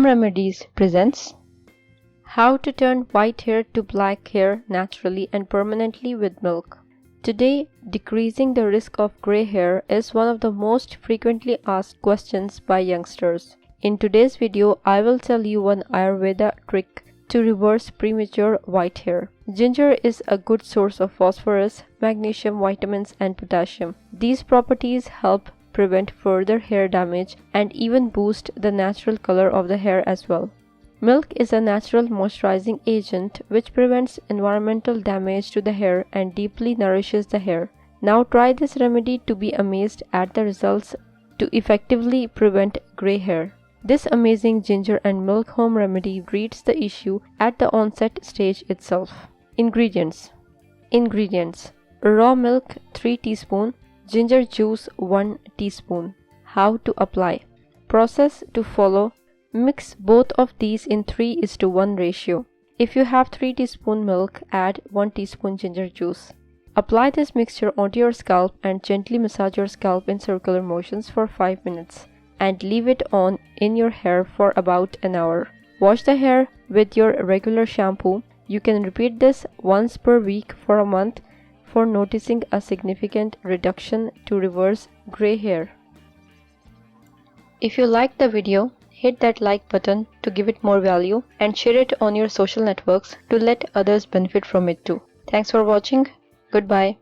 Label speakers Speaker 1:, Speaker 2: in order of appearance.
Speaker 1: Home Remedies presents How to Turn White Hair to Black Hair Naturally and Permanently with Milk. Today, decreasing the risk of gray hair is one of the most frequently asked questions by youngsters. In today's video, I will tell you one Ayurveda trick to reverse premature white hair. Ginger is a good source of phosphorus, magnesium, vitamins, and potassium. These properties help prevent further hair damage and even boost the natural color of the hair as well. Milk is a natural moisturizing agent which prevents environmental damage to the hair and deeply nourishes the hair. Now try this remedy to be amazed at the results to effectively prevent gray hair. This amazing ginger and milk home remedy treats the issue at the onset stage itself. Ingredients. Raw milk 3 teaspoon, ginger juice 1 teaspoon. How to apply. Process to follow. Mix both of these in 3:1 ratio. If you have 3 teaspoon milk, add 1 teaspoon ginger juice. Apply this mixture onto your scalp and gently massage your scalp in circular motions for 5 minutes and leave it on in your hair for about an hour. Wash the hair with your regular shampoo. You can repeat this once per week for a month for noticing a significant reduction to reverse gray hair. If you liked the video, hit that like button to give it more value and share it on your social networks to let others benefit from it too. Thanks for watching. Goodbye.